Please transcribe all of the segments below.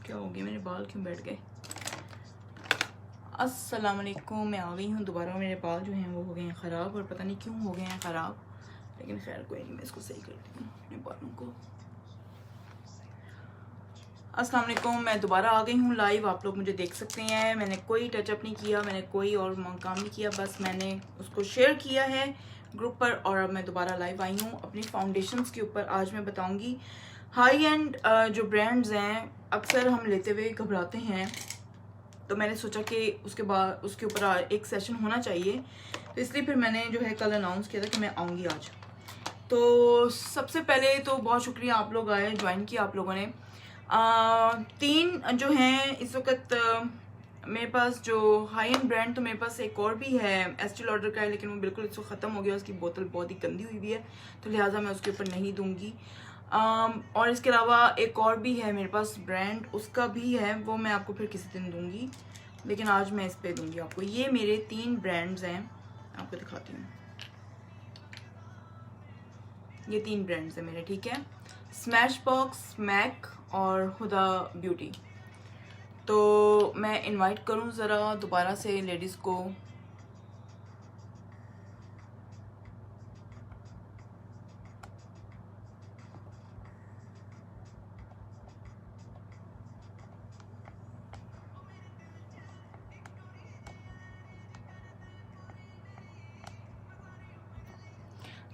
क्या हो गया, मेरे बाल क्यों बैठ गए। अस्सलाम वालेकुम, मैं आ गई हूँ दोबारा। मेरे बाल जो हैं वो हो गए हैं ख़राब और पता नहीं क्यों हो गए हैं ख़राब, लेकिन खैर कोई नहीं, मैं इसको सही करती हूँ अपने बालों को। अस्सलाम वालेकुम, मैं दोबारा आ गई हूँ लाइव। आप लोग मुझे देख सकते हैं। मैंने कोई टचअप नहीं किया, मैंने कोई और काम नहीं किया, बस मैंने उसको शेयर किया है ग्रुप पर और अब मैं दोबारा लाइव आई हूँ अपनी फाउंडेशंस के ऊपर। आज मैं बताऊँगी हाई एंड जो ब्रांड्स हैं अक्सर हम लेते हुए घबराते हैं, तो मैंने सोचा कि उसके बाद उसके ऊपर एक सेशन होना चाहिए, तो इसलिए फिर मैंने जो है कल अनाउंस किया था कि मैं आऊँगी आज। तो सबसे पहले तो बहुत शुक्रिया, आप लोग आए, ज्वाइन किया आप लोगों ने। 3 जो हैं इस वक्त मेरे पास जो हाई एंड ब्रांड, तो मेरे पास एक और भी है एस्टी लॉडर का है, लेकिन वो बिल्कुल इसको ख़त्म हो गया, उसकी बोतल बहुत ही गंदी हुई भी है, तो लिहाजा मैं उसके ऊपर नहीं दूंगी। और इसके अलावा एक और भी है मेरे पास ब्रांड, उसका भी है, वो मैं आपको फिर किसी दिन दूंगी, लेकिन आज मैं इस पे दूंगी आपको। ये मेरे 3 ब्रांड्स हैं, आपको दिखाती हूँ। ये 3 ब्रांड्स हैं मेरे, ठीक है, स्मैश बॉक्स, मैक और हुदा ब्यूटी। तो मैं इनवाइट करूं ज़रा दोबारा से लेडीज़ को।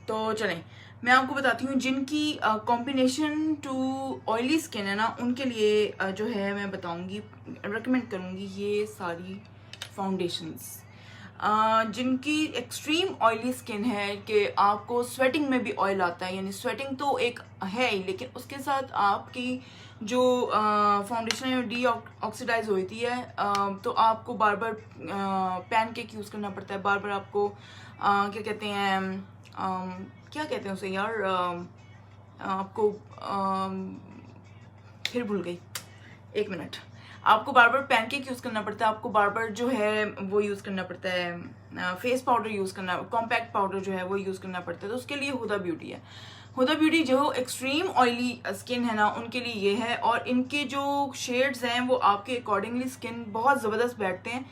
तो चलें, मैं आपको बताती हूँ जिनकी कॉम्बिनेशन टू ऑयली स्किन है ना, उनके लिए जो है मैं बताऊँगी, रेकमेंड करूँगी ये सारी फाउंडेशंस। जिनकी एक्सट्रीम ऑयली स्किन है कि आपको स्वेटिंग में भी ऑयल आता है, यानी स्वेटिंग तो एक है ही, लेकिन उसके साथ आपकी जो फाउंडेशन है डी ऑक्सीडाइज होती है, तो आपको बार बार पैन केक यूज़ करना पड़ता है, बार बार आपको क्या कहते हैं, क्या कहते हैं उसे यार, आपको फिर भूल गई, एक मिनट। आपको बार बार पैनकेक यूज़ करना पड़ता है, आपको बार बार जो है वो यूज़ करना पड़ता है, फेस पाउडर यूज़ करना, कॉम्पैक्ट पाउडर जो है वो यूज़ करना पड़ता है, तो उसके लिए हुदा ब्यूटी है। हुदा ब्यूटी जो एक्सट्रीम ऑयली स्किन है ना, उनके लिए ये है, और इनके जो शेड्स हैं वो आपके अकॉर्डिंगली स्किन बहुत ज़बरदस्त बैठते हैं।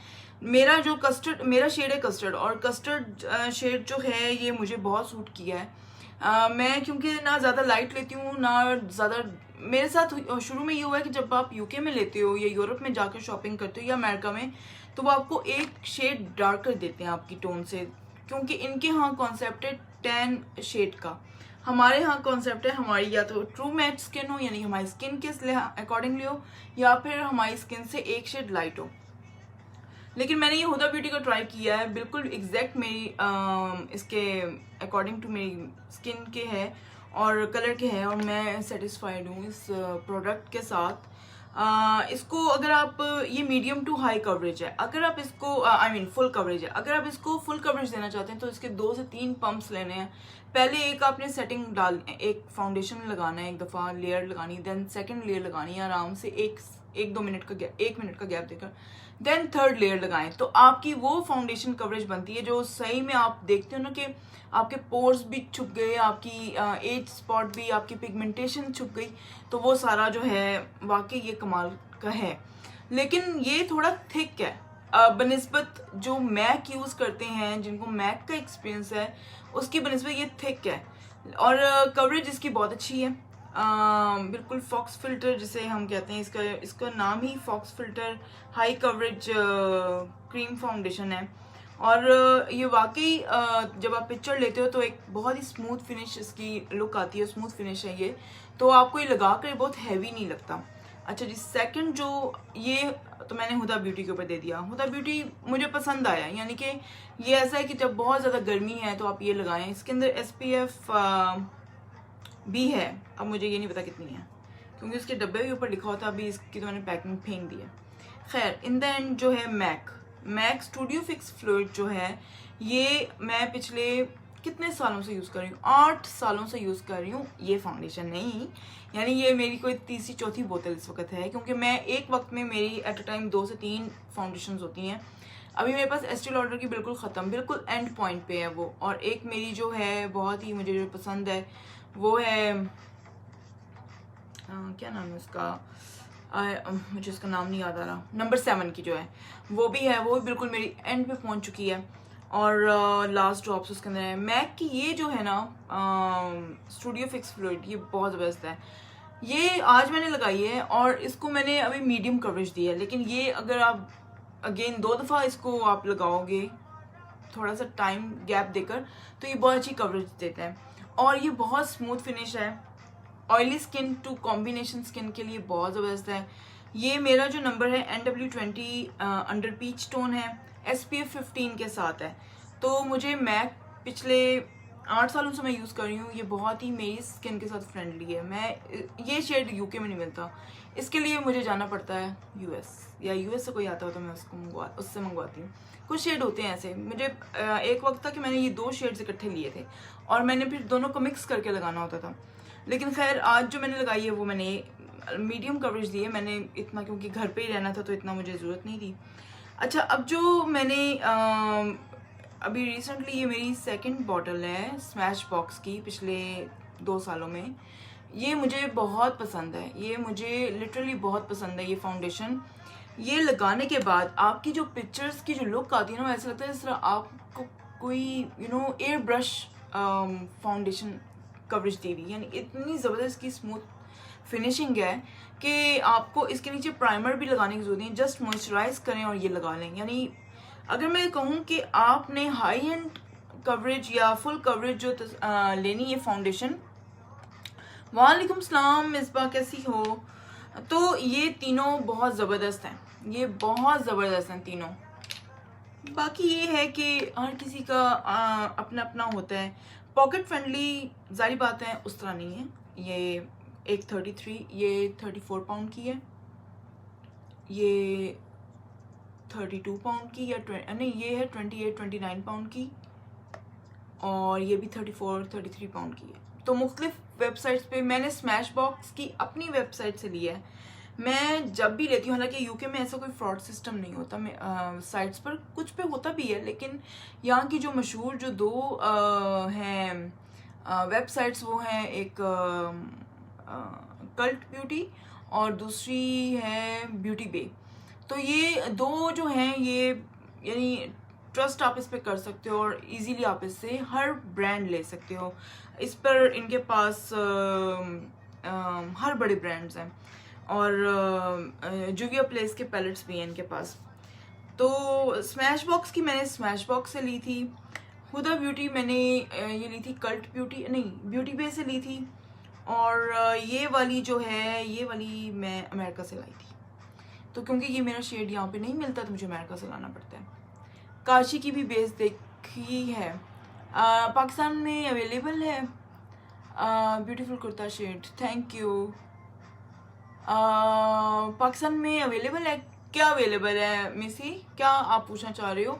मेरा जो कस्टर्ड, मेरा शेड है कस्टर्ड, और कस्टर्ड शेड जो है ये मुझे बहुत सूट किया है। मैं क्योंकि ना ज़्यादा लाइट लेती हूँ ना ज़्यादा, मेरे साथ शुरू में ये हुआ है कि जब आप यूके में लेते हो या यूरोप में जाकर शॉपिंग करते हो या अमेरिका में, तो वो आपको एक शेड डार्क कर देते हैं आपकी टोन से, क्योंकि इनके यहाँ कॉन्सेप्ट है 10 शेड का। हमारे यहाँ कॉन्सेप्ट है हमारी या तो ट्रू मैच स्किन हो, यानी हमारी स्किन के अकॉर्डिंगली हो, या फिर हमारी स्किन से एक शेड लाइट हो। लेकिन मैंने ये हुदा ब्यूटी का ट्राई किया है, बिल्कुल एग्जैक्ट मेरी इसके अकॉर्डिंग टू मेरी स्किन के है और कलर के है, और मैं सेटिस्फाइड हूँ इस प्रोडक्ट के साथ। इसको अगर आप, ये मीडियम टू हाई कवरेज है, अगर आप इसको आई मीन फुल कवरेज है, अगर आप इसको फुल कवरेज देना चाहते हैं तो इसके 2 से 3 पंप्स लेने हैं। पहले एक आपने सेटिंग डाल, एक फाउंडेशन लगाना है, एक दफ़ा लेयर लगानी, देन सेकंड लेयर लगानी है आराम से, एक 2 मिनट का गैप, 1 मिनट का गैप देकर, देन थर्ड लेयर लगाएं, तो आपकी वो फाउंडेशन कवरेज बनती है जो सही में आप देखते हो ना कि आपके पोर्स भी छुप गए, आपकी एज स्पॉट भी, आपकी पिगमेंटेशन छुप गई, तो वो सारा जो है वाकई ये कमाल का है। लेकिन ये थोड़ा थिक है बनिस्बत जो मैक यूज़ करते हैं, जिनको मैक का एक्सपीरियंस है उसकी बनिस्बत ये थिक है, और कवरेज इसकी बहुत अच्छी है। बिल्कुल फॉक्स फिल्टर जिसे हम कहते हैं, इसका नाम ही faux filter high coverage cream foundation है, और ये वाकई जब आप पिक्चर लेते हो तो एक बहुत ही स्मूथ फिनिश इसकी लुक आती है, स्मूथ फिनिश है ये, तो आपको ये लगा कर बहुत हैवी नहीं लगता। अच्छा जी, सेकंड जो ये तो मैंने हुदा ब्यूटी के ऊपर दे दिया। हुदा ब्यूटी मुझे पसंद आया, यानी कि ये ऐसा है कि जब बहुत ज़्यादा गर्मी है तो आप ये लगाएं। इसके अंदर SPF भी है, अब मुझे ये नहीं पता कितनी है, क्योंकि उसके डब्बे के ऊपर लिखा होता, अभी इसकी तो मैंने पैकिंग फेंक दी है। खैर, इन द एंड जो है मैक स्टूडियो फिक्स फ्लूइड जो है, ये मैं पिछले कितने सालों से यूज़ कर रही हूँ, 8 सालों से यूज़ कर रही हूँ ये फाउंडेशन। नहीं, यानी ये मेरी कोई तीसरी चौथी बोतल इस वक्त है, क्योंकि मैं एक वक्त में मेरी एट अ टाइम 2 से 3 फाउंडेशन होती हैं। अभी मेरे पास एस्टी लॉडर की बिल्कुल ख़त्म, बिल्कुल एंड पॉइंट पे है वो, और एक मेरी जो है बहुत ही मुझे जो पसंद है वो है क्या नाम है उसका, मुझे उसका नाम नहीं याद आ रहा, नंबर 7 की जो है वो भी है, वो भी बिल्कुल मेरी एंड पे पहुंच चुकी है और लास्ट ड्रॉप्स उसके अंदर है। मैक की ये जो है ना स्टूडियो फिक्स फ्लूइड, ये बहुत ज़बरदस्त है। ये आज मैंने लगाई है और इसको मैंने अभी मीडियम कवरेज दी है, लेकिन ये अगर आप अगेन 2 दफ़ा इसको आप लगाओगे थोड़ा सा टाइम गैप देकर तो ये बहुत अच्छी कवरेज देता है और ये बहुत स्मूथ फिनिश है। Oily skin to combination skin के लिए बहुत ज़बरदस्त है। ये मेरा जो नंबर है NW20 अंडर पीच टोन है, SPF 15 के साथ है। तो मुझे मैक पिछले 8 सालों से मैं यूज़ कर रही हूँ, ये बहुत ही मेरी स्किन के साथ फ्रेंडली है। मैं ये शेड UK में नहीं मिलता, इसके लिए मुझे जाना पड़ता है US, या US से कोई आता हो तो मैं उससे मंगवाती हूँ। कुछ शेड होते हैं ऐसे, मुझे एक वक्त था कि मैंने ये 2 शेड्स इकट्ठे लिए थे और मैंने फिर दोनों को मिक्स करके लगाना होता था। लेकिन खैर आज जो मैंने लगाई है वो मैंने मीडियम कवरेज दी है, मैंने इतना क्योंकि घर पे ही रहना था तो इतना मुझे ज़रूरत नहीं थी। अच्छा, अब जो मैंने अभी रिसेंटली, ये मेरी 2nd बॉटल है स्मैश बॉक्स की पिछले 2 सालों में। ये मुझे बहुत पसंद है, ये मुझे लिटरली बहुत पसंद है ये फाउंडेशन। ये लगाने के बाद आपकी जो पिक्चर्स की जो लुक आती है ना, ऐसा लगता है जिस तरह आपको कोई एयर ब्रश फाउंडेशन कवरेज दी हुई, यानी इतनी ज़बरदस्त की स्मूथ फिनिशिंग है कि आपको इसके नीचे प्राइमर भी लगाने की जरूरत नहीं, जस्ट मॉइस्चराइज करें और ये लगा लें। यानी अगर मैं कहूँ कि आपने हाई एंड कवरेज या फुल कवरेज जो लेनी है फाउंडेशन, वालेकुम सलाम मिसबा, कैसी हो? तो ये तीनों बहुत ज़बरदस्त हैं, ये बहुत ज़बरदस्त हैं तीनों। बाकी ये है कि हर किसी का अपना अपना होता है। पॉकेट फ्रेंडली जारी बात है उस तरह नहीं है। ये एक 33, ये 34 पाउंड की है, ये 32 पाउंड की, या नहीं ये है 29 पाउंड की, और ये भी 33 पाउंड की है। तो मुख्तलिफ वेबसाइट्स पे मैंने स्मैश बॉक्स की अपनी वेबसाइट से लिया है। मैं जब भी लेती हूँ, हालांकि यूके में ऐसा कोई फ्रॉड सिस्टम नहीं होता, मैं साइट्स पर कुछ पे होता भी है, लेकिन यहाँ की जो मशहूर जो 2 हैं वेबसाइट्स, वो हैं एक कल्ट ब्यूटी और दूसरी है ब्यूटी बे। तो ये 2 जो हैं ये यानी ट्रस्ट आप इस पे कर सकते हो और इजीली आप इससे हर ब्रांड ले सकते हो। इस पर इनके पास हर बड़े ब्रांड्स हैं और जुविया प्लेस के पैलेट्स भी हैं इनके पास। तो स्मैश बॉक्स की मैंने स्मैश बॉक्स से ली थी। हुदा ब्यूटी मैंने ये ली थी कल्ट ब्यूटी, नहीं ब्यूटी बे से ली थी। और ये वाली जो है, ये वाली मैं अमेरिका से लाई थी। तो क्योंकि ये मेरा शेड यहाँ पे नहीं मिलता तो मुझे अमेरिका से लाना पड़ता है। काशी की भी बेस देखी है, पाकिस्तान में अवेलेबल है। Beautiful kurta shade, thank you. Pakistan में अवेलेबल है क्या? अवेलेबल है मिसी, क्या आप पूछना चाह रहे हो?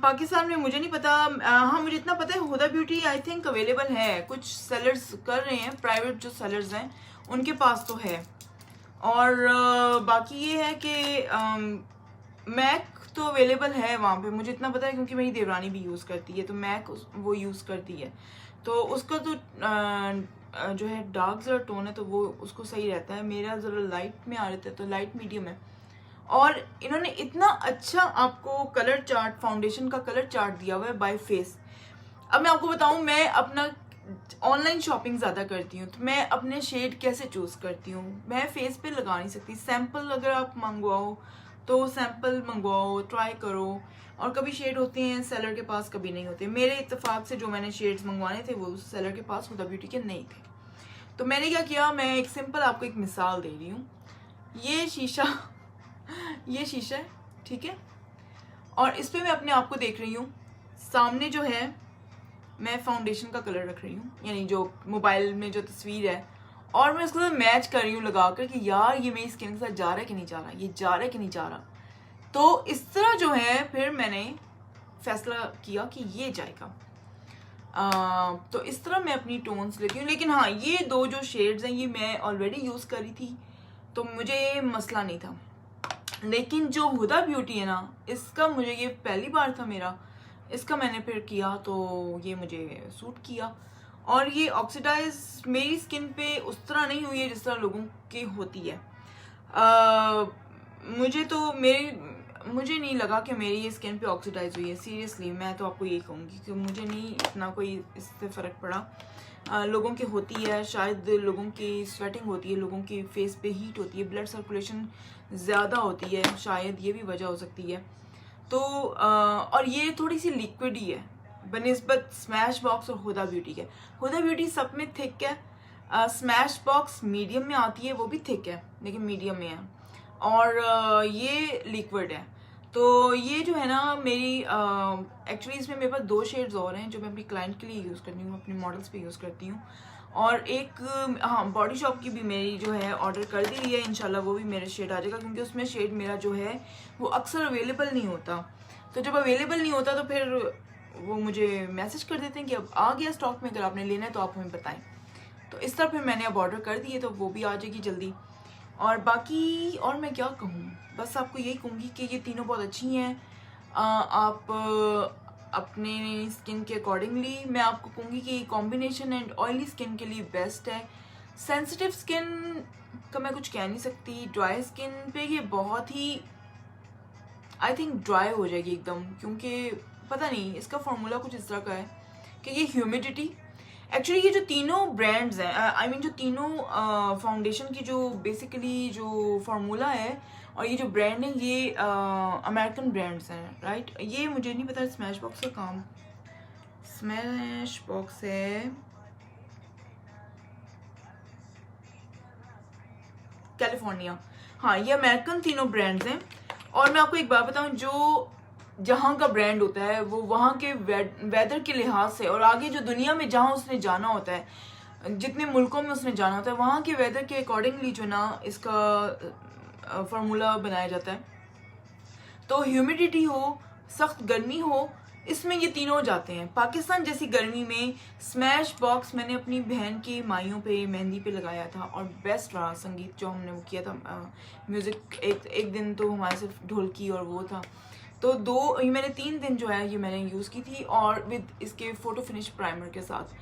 पाकिस्तान में मुझे नहीं पता। हाँ, मुझे इतना पता है Huda Beauty I think available है, कुछ सेलर्स कर रहे हैं, प्राइवेट जो सेलर्स हैं उनके पास तो है। और बाकी ये है कि मैक तो अवेलेबल है वहाँ पे, मुझे इतना पता है क्योंकि मेरी देवरानी भी यूज़ करती है, तो मैक वो यूज़ करती है, तो उसका तो जो है डार्क ज़रा टोन है तो वो उसको सही रहता है। मेरा ज़रा लाइट में आ रहा है तो लाइट मीडियम है। और इन्होंने इतना अच्छा आपको कलर चार्ट, फाउंडेशन का कलर चार्ट दिया हुआ है बाय फेस। अब मैं आपको बताऊं, मैं अपना ऑनलाइन शॉपिंग ज़्यादा करती हूँ, तो मैं अपने शेड कैसे चूज़ करती हूँ, मैं फेस पे लगा नहीं सकती। सैम्पल अगर आप मंगवाओ तो सैम्पल मंगवाओ, ट्राई करो, और कभी शेड होते हैं सेलर के पास, कभी नहीं होते। मेरे इत्तेफाक से जो मैंने शेड्स मंगवाने थे वो सेलर के पास हुदा ब्यूटी के नहीं थे। तो मैंने क्या किया, मैं एक सिंपल आपको एक मिसाल दे रही हूँ। ये शीशा ये शीशा है, ठीक है, और इस पे मैं अपने आप को देख रही हूँ। सामने जो है मैं फाउंडेशन का कलर रख रही हूँ, यानी जो मोबाइल में जो तस्वीर है, और मैं उसके साथ मैच कर रही हूँ लगा कर कि यार ये मेरी स्किन के साथ जा रहा है कि नहीं जा रहा, ये जा रहा है कि नहीं जा रहा। तो इस तरह जो है फिर मैंने फैसला किया कि ये जाएगा। तो इस तरह मैं अपनी टोन्स लेती हूँ। लेकिन हाँ, ये 2 जो शेड्स हैं ये मैं ऑलरेडी यूज़ करी थी तो मुझे मसला नहीं था। लेकिन जो हुदा ब्यूटी है ना, इसका मुझे ये पहली बार था मेरा, इसका मैंने फिर किया तो ये मुझे सूट किया। और ये ऑक्सीडाइज मेरी स्किन पे उस तरह नहीं हुई है जिस तरह लोगों की होती है। मुझे तो मुझे नहीं लगा कि मेरी ये स्किन पे ऑक्सीडाइज हुई है। सीरियसली मैं तो आपको यही कहूँगी कि मुझे नहीं इतना कोई इससे फ़र्क पड़ा। लोगों की होती है, शायद लोगों की स्वेटिंग होती है, लोगों की फेस पे हीट होती है, ब्लड सर्कुलेशन ज़्यादा होती है, शायद ये भी वजह हो सकती है। तो और ये थोड़ी सी लिक्विड ही है बनिस्बत स्मैश बॉक्स और हुदा ब्यूटी के। हुदा ब्यूटी सब में थिक है, स्मैश बॉक्स मीडियम में आती है, वो भी थिक है लेकिन मीडियम में है, और ये लिक्विड है। तो ये जो है ना मेरी एक्चुअली इसमें मेरे पास 2 शेड्स और हैं जो मैं अपनी क्लाइंट के लिए यूज़ करती हूँ, अपनी मॉडल्स पे यूज़ करती हूँ। और एक हाँ, बॉडी शॉप की भी मेरी जो है ऑर्डर कर दी हुई है, इंशाल्लाह वो भी मेरा शेड आ जाएगा, क्योंकि उसमें शेड मेरा जो है वो अक्सर अवेलेबल नहीं होता। तो जब अवेलेबल नहीं होता तो फिर वो मुझे मैसेज कर देते हैं कि अब आ गया स्टॉक में, अगर आपने लेना है तो आप हमें बताएं। तो इस तरह फिर मैंने अब ऑर्डर कर दिए, तो वो भी आ जाएगी जल्दी। और बाकी और मैं क्या कहूँ, बस आपको यही कहूँगी कि ये तीनों बहुत अच्छी हैं। आप अपने स्किन के अकॉर्डिंगली, मैं आपको कहूँगी कि कॉम्बिनेशन एंड ऑयली स्किन के लिए बेस्ट है। सेंसिटिव स्किन का मैं कुछ कह नहीं सकती, ड्राई स्किन पे ये बहुत ही आई थिंक ड्राई हो जाएगी एकदम, क्योंकि पता नहीं इसका फॉर्मूला कुछ इस तरह का है कि ये ह्यूमिडिटी, एक्चुअली ये जो तीनों ब्रांड्स हैं, आई मीन जो तीनों फाउंडेशन की जो बेसिकली जो फार्मूला है और ये जो ब्रांड है, ये अमेरिकन ब्रांड्स हैं, राइट। ये मुझे नहीं पता स्मैश बॉक्स का काम, स्मैश बॉक्स है कैलिफोर्निया, हाँ ये अमेरिकन तीनों ब्रांड्स हैं। और मैं आपको एक बात बताऊं, जो जहाँ का ब्रांड होता है वो वहाँ के वेदर के लिहाज से, और आगे जो दुनिया में जहाँ उसने जाना होता है, जितने मुल्कों में उसने जाना होता है, वहाँ के वेदर के अकॉर्डिंगली जो ना इसका फार्मूला बनाया जाता है। तो ह्यूमिडिटी हो, सख्त गर्मी हो, इसमें ये तीनों जाते हैं। पाकिस्तान जैसी गर्मी में स्मैश बॉक्स मैंने अपनी बहन की माइयों पे मेहंदी पे लगाया था, और बेस्ट रहा संगीत जो हमने वो किया था, म्यूज़िक। एक दिन तो हमारे सिर्फ ढोलकी और वो था, तो मैंने 3 दिन जो है ये मैंने यूज़ की थी, और विद इसके फ़ोटो फिनिश प्राइमर के साथ।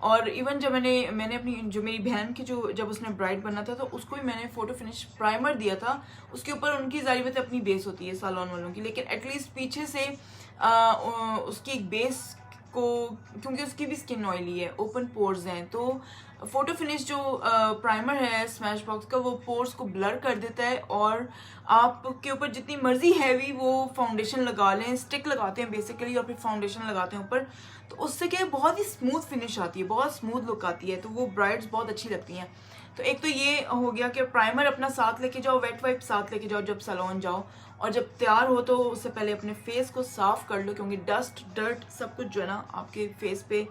और इवन जब मैंने अपनी जो मेरी बहन की जो जब उसने ब्राइड बनना था तो उसको भी मैंने फ़ोटो फिनिश प्राइमर दिया था। उसके ऊपर उनकी ज़ाहिर बात है अपनी बेस होती है सालोन वालों की, लेकिन एटलीस्ट पीछे से उसकी एक बेस को, क्योंकि उसकी भी स्किन ऑयली है, ओपन पोर्स हैं, तो फोटो फिनिश जो प्राइमर है स्मैश बॉक्स का, वो पोर्स को ब्लर कर देता है। और आपके ऊपर जितनी मर्जी हैवी वो फाउंडेशन लगा लें, स्टिक लगाते हैं बेसिकली और फिर फाउंडेशन लगाते हैं ऊपर, तो उससे क्या बहुत ही स्मूथ फिनिश आती है, बहुत स्मूथ लुक आती है, तो वो ब्राइड्स बहुत अच्छी लगती हैं। तो एक तो ये हो गया कि प्राइमर अपना साथ लेके जाओ, वेट वाइप साथ लेके जाओ जब सैलून जाओ, और जब तैयार हो तो उससे पहले अपने फेस को साफ कर लो, क्योंकि डस्ट डर्ट सब कुछ जो है ना आपके फेस पे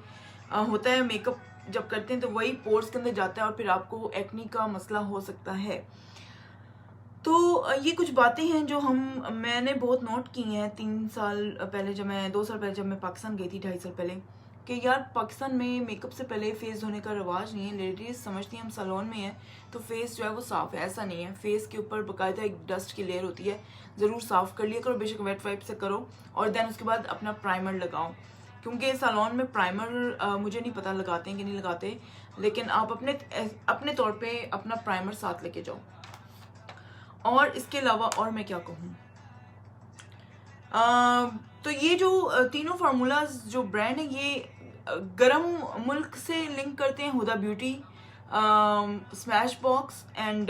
होता है, मेकअप जब करते हैं तो वही पोर्स के अंदर जाता है और फिर आपको एक्नी का मसला हो सकता है। तो ये कुछ बातें हैं जो मैंने बहुत नोट की हैं 2 साल पहले जब मैं पाकिस्तान गई थी, 2.5 साल पहले, कि यार पाकिस्तान में मेकअप से पहले फेस धोने का रिवाज नहीं है। लेडीज समझती हैं हम सैलून में हैं तो फेस जो है वो साफ़ है, ऐसा नहीं है। फेस के ऊपर बाकायदा एक डस्ट की लेयर होती है, ज़रूर साफ़ कर लिया करो, बेशक वेट वाइप से करो, और देन उसके बाद अपना प्राइमर लगाओ। क्योंकि सैलून में प्राइमर मुझे नहीं पता लगाते हैं कि नहीं लगाते, लेकिन आप अपने तौर पे अपना प्राइमर साथ लेके जाओ। और इसके अलावा और मैं क्या कहूँ, तो ये जो तीनों फार्मूलाज जो ब्रांड है ये गरम मुल्क से लिंक करते हैं, Huda beauty, smashbox and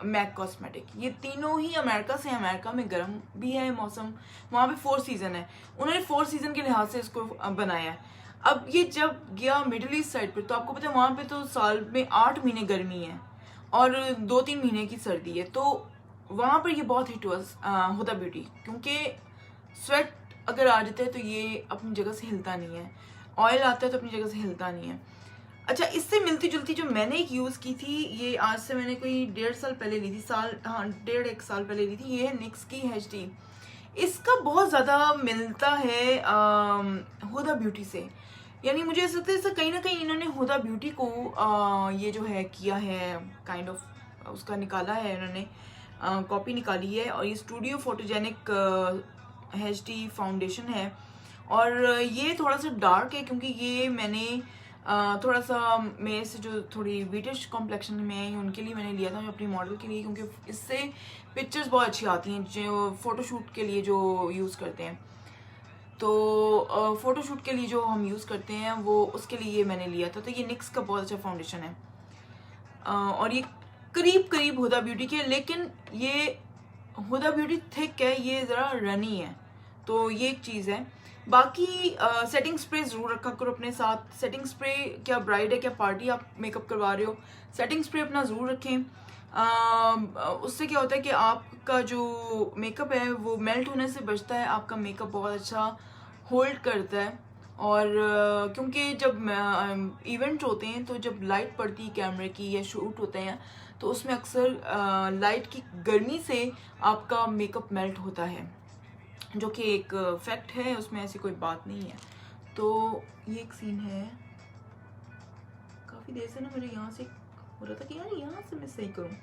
MAC cosmetic. ये तीनों ही अमेरिका से हैं। अमेरिका में गर्म भी है मौसम, वहाँ पे 4 सीज़न है, उन्होंने 4 सीज़न के लिहाज से इसको बनाया है। अब ये जब गया मिडिल ईस्ट साइड पर, तो आपको पता है वहाँ पे तो साल में 8 महीने गर्मी है और 2-3 महीने की सर्दी है, तो वहाँ पर ये बहुत हिट हुआ हुदा ब्यूटी, क्योंकि स्वेट अगर आ जाता है तो ये अपनी जगह से हिलता नहीं है, ऑयल आता है तो अपनी जगह से हिलता नहीं है। अच्छा, इससे मिलती जुलती जो मैंने एक यूज़ की थी, ये आज से मैंने कोई 1.5 साल पहले ली थी, 1.5 साल पहले ली थी, ये है निक्स की HD। इसका बहुत ज़्यादा मिलता है हुदा ब्यूटी से, यानी मुझे ऐसा लगता है कहीं ना कहीं इन्होंने हुदा ब्यूटी को ये जो है किया है, काइंड ऑफ उसका निकाला है इन्होंने, कॉपी निकाली है। और ये स्टूडियो फोटोजेनिक HD फाउंडेशन है, और ये थोड़ा सा डार्क है क्योंकि ये मैंने थोड़ा सा मेरे से जो थोड़ी ब्रिटिश कॉम्प्लेक्शन में है उनके लिए मैंने लिया था, अपनी मॉडल के लिए, क्योंकि इससे पिक्चर्स बहुत अच्छी आती हैं जो फ़ोटोशूट के लिए जो यूज़ करते हैं। तो फ़ोटोशूट के लिए जो हम यूज़ करते हैं वो उसके लिए ये मैंने लिया था। तो ये निक्स का बहुत अच्छा फाउंडेशन है और ये करीब करीब हुदा ब्यूटी के, लेकिन ये हुदा ब्यूटी थिक है, ये ज़रा रनी है, तो ये एक चीज़ है। बाकी सेटिंग स्प्रे ज़रूर रखा करो अपने साथ। सेटिंग स्प्रे, क्या ब्राइड है क्या पार्टी आप मेकअप करवा रहे हो, सेटिंग स्प्रे अपना ज़रूर रखें। उससे क्या होता है कि आपका जो मेकअप है वो मेल्ट होने से बचता है, आपका मेकअप बहुत अच्छा होल्ड करता है। और क्योंकि जब इवेंट होते हैं तो जब लाइट पड़ती है कैमरे की या शूट होते हैं तो उसमें अक्सर लाइट की गर्मी से आपका मेकअप मेल्ट होता है, जो कि एक फैक्ट है, उसमें ऐसी कोई बात नहीं है। तो ये एक सीन है, काफ़ी देर से ना मेरे यहाँ से हो रहा था कि यार यहाँ से मैं सही करूँ।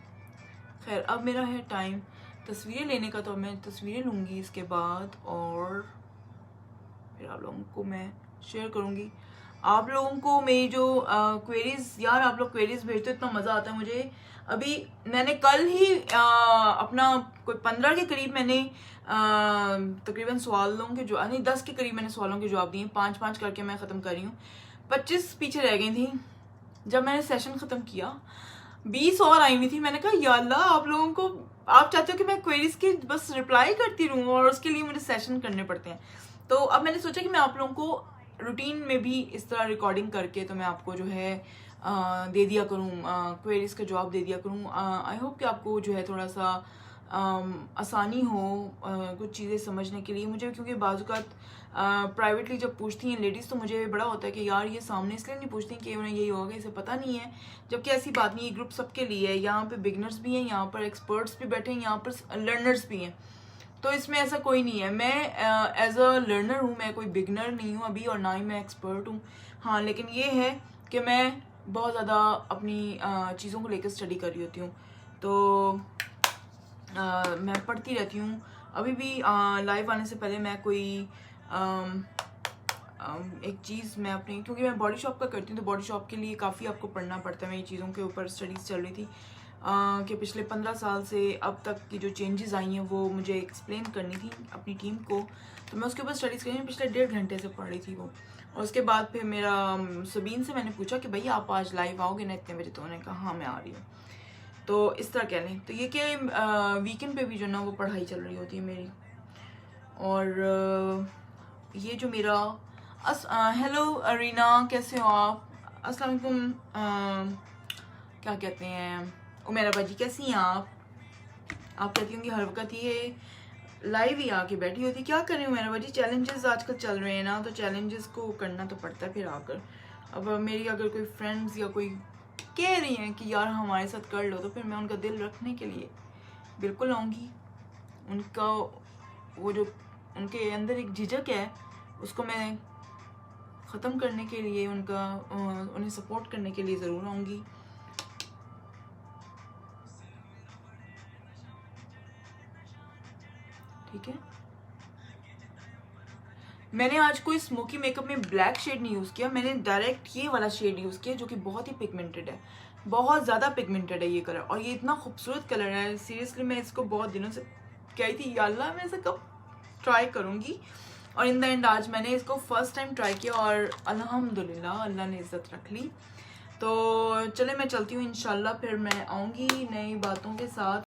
खैर अब मेरा है टाइम तस्वीरें लेने का, तो मैं तस्वीरें लूँगी इसके बाद और फिर आप लोगों को मैं शेयर करूँगी। आप लोगों को मेरी जो क्वेरीज, यार आप लोग क्वेरीज भेजते हो, इतना मज़ा आता है मुझे। अभी मैंने कल ही अपना कोई 15 के करीब मैंने तकरीबन सवालों के जो नहीं 10 के करीब मैंने सवालों के जवाब दिए, 5-5 करके मैं ख़त्म कर रही हूँ। 25 पीछे रह गई थी जब मैंने सेशन ख़त्म किया, 20 और आई हुई थी। मैंने कहा या अल्लाह, आप लोगों को, आप चाहते हो कि मैं क्वेरीज की बस रिप्लाई करती रहूँ और उसके लिए मुझे सेशन करने पड़ते हैं। तो अब मैंने सोचा कि मैं आप लोगों को रूटीन में भी इस तरह रिकॉर्डिंग करके तो मैं आपको जो है दे दिया करूँ, क्वेरीज का जवाब दे दिया करूँ। आई होप कि आपको जो है थोड़ा सा आसानी हो कुछ चीज़ें समझने के लिए मुझे, क्योंकि बाज़ात प्राइवेटली जब पूछती हैं लेडीज़ तो मुझे बड़ा होता है कि यार ये सामने इसलिए नहीं पूछती कि उन्हें यही होगा, इसे पता नहीं है, जबकि ऐसी बात नहीं है। ये ग्रुप सबके लिए है, यहाँ पे बिगनर्स भी हैं, यहाँ पर एक्सपर्ट्स भी बैठे हैं, यहाँ पर लर्नर्स भी हैं, तो इसमें ऐसा कोई नहीं है। मैं एज अ लर्नर हूँ, मैं कोई बिगनर नहीं हूँ अभी और ना ही मैं एक्सपर्ट हूँ। हाँ, लेकिन ये है कि मैं बहुत ज़्यादा अपनी चीज़ों को लेकर स्टडी कर रही होती हूँ, तो मैं पढ़ती रहती हूँ। अभी भी लाइव आने से पहले मैं कोई एक चीज़ मैं अपनी, क्योंकि मैं बॉडी शॉप का करती हूँ तो बॉडी शॉप के लिए काफ़ी आपको पढ़ना पड़ता है। मेरी चीज़ों के ऊपर स्टडीज़ चल रही थी कि पिछले 15 साल से अब तक की जो चेंजेस आई हैं वो मुझे एक्सप्लेन करनी थी अपनी टीम को, तो मैं उसके ऊपर स्टडीज़ कर रही हूँ। पिछले 1.5 घंटे से पढ़ रही थी वो। और उसके बाद फिर मेरा सबीन से मैंने पूछा कि भैया आप आज लाइव आओगे ना इतने बजे, तो उन्होंने कहा हाँ मैं आ रही हूँ। तो इस तरह कह लें। तो ये कि वीकेंड पे भी जो ना वो पढ़ाई चल रही होती है मेरी। और ये जो मेरा हेलो अरीना, कैसे हो आप? अस्सलाम वालेकुम। क्या कहते हैं उमेरा बाजी, कैसी हैं आप? आप कहती होंगी हर वक्त ये लाइव ही आके बैठी होती, क्या करें उमेरा बाजी, चैलेंजेस आजकल चल रहे हैं ना, तो चैलेंजेस को करना तो पड़ता है फिर आकर। अब मेरी अगर कोई फ्रेंड्स या कोई कह रही हैं कि यार हमारे साथ कर लो, तो फिर मैं उनका दिल रखने के लिए बिल्कुल आऊँगी। उनका वो जो उनके अंदर एक झिझक है उसको मैं ख़त्म करने के लिए, उन्हें सपोर्ट करने के लिए ज़रूर आऊँगी। ठीक है, मैंने आज कोई स्मोकी मेकअप में ब्लैक शेड नहीं यूज़ किया, मैंने डायरेक्ट ये वाला शेड यूज़ किया जो कि बहुत ही पिगमेंटेड है, बहुत ज़्यादा पिगमेंटेड है ये कलर, और ये इतना खूबसूरत कलर है। सीरियसली मैं इसको बहुत दिनों से कही थी या अल्लाह मैं इसे कब ट्राई करूँगी, और इन द एंड आज मैंने इसको फर्स्ट टाइम ट्राई किया और अल्हम्दुलिल्लाह अल्लाह ने इज़्ज़त रख ली। तो चले मैं चलती हूँ, इंशाल्लाह फिर मैं आऊँगी नई बातों के साथ।